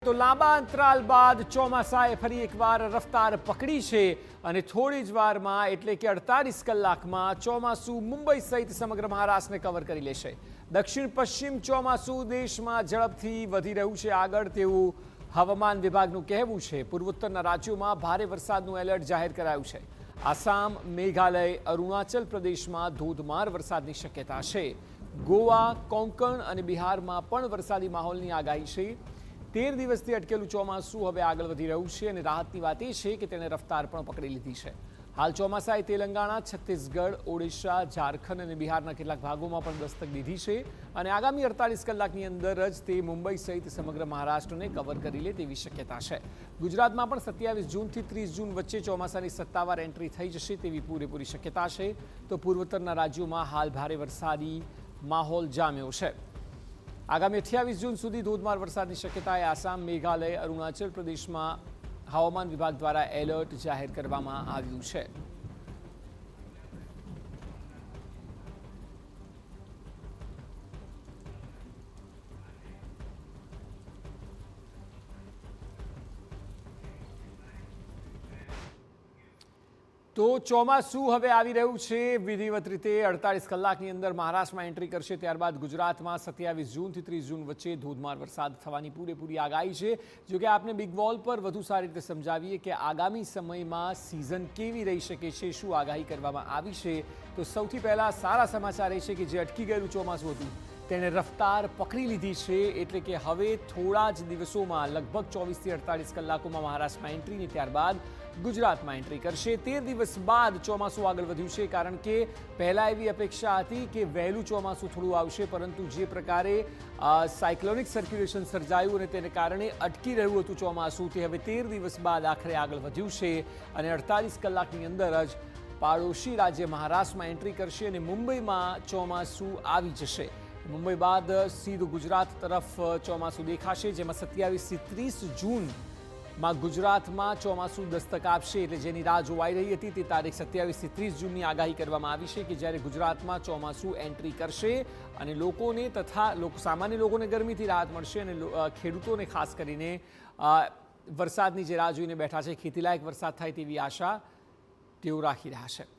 તો લાંબા અંતરાલ બાદ ચોમાસાએ ફરી એકવાર રફતાર પકડી છે અને થોડી જ વારમાં એટલે કે 48 કલાકમાં ચોમાસું મુંબઈ સહિત સમગ્ર મહારાષ્ટ્રને કવર કરી લેશે. દક્ષિણ પશ્ચિમ ચોમાસું દેશમાં ઝડપથી વધી રહ્યું છે આગળ તેવું હવામાન વિભાગનું કહેવું છે. પૂર્વોત્તરના રાજ્યોમાં ભારે વરસાદનું એલર્ટ જાહેર કરાયું છે. આસામ, મેઘાલય, અરુણાચલ પ્રદેશમાં ધોધમાર વરસાદની શક્યતા છે. ગોવા, કોંકણ અને બિહારમાં પણ વરસાદી માહોલની આગાહી છે. 13 દિવસથી અટકેલું ચોમાસું હવે આગળ વધી રહ્યું છે અને રાહતની વાત એ છે કે તેણે રફતાર પણ પકડી લીધી છે. હાલ ચોમાસાએ તેલંગાણા, છત્તીસગઢ, ઓડિશા, ઝારખંડ અને બિહારના કેટલાક ભાગોમાં પણ દસ્તક દીધી છે અને આગામી 48 કલાકની અંદર જ તે મુંબઈ સહિત સમગ્ર મહારાષ્ટ્રને કવર કરી લે તેવી શક્યતા છે. ગુજરાતમાં પણ 27 જૂનથી 30 જૂન વચ્ચે ચોમાસાની સત્તાવાર એન્ટ્રી થઈ જશે તેવી પૂરેપૂરી શક્યતા છે. તો પૂર્વોત્તરના રાજ્યોમાં હાલ ભારે વરસાદી માહોલ જામ્યો છે. આગામી 28 જૂન સુધી ધોધમાર વરસાદની શક્યતાએ આસામ, મેઘાલય, અરુણાચલ પ્રદેશમાં હવામાન વિભાગ દ્વારા એલર્ટ જાહેર કરવામાં આવ્યું છે. તો ચોમાસું હવે આવી રહ્યું છે વિધિવત રીતે 48 કલાકની અંદર મહારાષ્ટ્રમાં એન્ટ્રી કરશે. ત્યારબાદ ગુજરાતમાં 27 જૂનથી 30 જૂન વચ્ચે ધોધમાર વરસાદ થવાની પૂરેપૂરી આગાહી છે. જોકે આપને બિગ વોલ પર વધુ સારી રીતે સમજાવીએ કે આગામી સમયમાં સિઝન કેવી રહી શકે છે, શું આગાહી કરવામાં આવી છે. તો સૌથી પહેલાં સારા સમાચાર એ છે કે જે અટકી ગયેલું ચોમાસું હતું તેણે રફતાર પકડી લીધી છે. એટલે કે હવે થોડા જ દિવસોમાં લગભગ 24થી 48 કલાકોમાં મહારાષ્ટ્રમાં એન્ટ્રીને ત્યારબાદ ગુજરાતમાં એન્ટ્રી કરશે. 13 દિવસ બાદ ચોમાસું આગળ વધ્યું છે કારણ કે પહેલાં એવી અપેક્ષા હતી કે વહેલું ચોમાસું થોડું આવશે, પરંતુ જે પ્રકારે સાયક્લોનિક સર્ક્યુલેશન સર્જાયું અને તેને કારણે અટકી રહ્યું હતું ચોમાસું, તે હવે 13 દિવસ બાદ આખરે આગળ વધ્યું છે અને 48 કલાકની અંદર જ પાડોશી રાજ્ય મહારાષ્ટ્રમાં એન્ટ્રી કરશે અને મુંબઈમાં ચોમાસું આવી જશે. મુંબઈ બાદ સીધું ગુજરાત તરફ ચોમાસું દેખાશે, જેમાં 27થી 30 જૂનમાં ગુજરાતમાં ચોમાસું દસ્તક આપશે. એટલે જેની રાહ જોવાઈ રહી હતી તે તારીખ 27થી 30 જૂનની આગાહી કરવામાં આવી છે કે જ્યારે ગુજરાતમાં ચોમાસું એન્ટ્રી કરશે અને લોકોને તથા સામાન્ય લોકોને ગરમીથી રાહત મળશે અને ખેડૂતોને ખાસ કરીને વરસાદની જે રાહ જોઈને બેઠા છે, ખેતીલાયક વરસાદ થાય તેવી આશા તેઓ રાખી રહ્યા છે.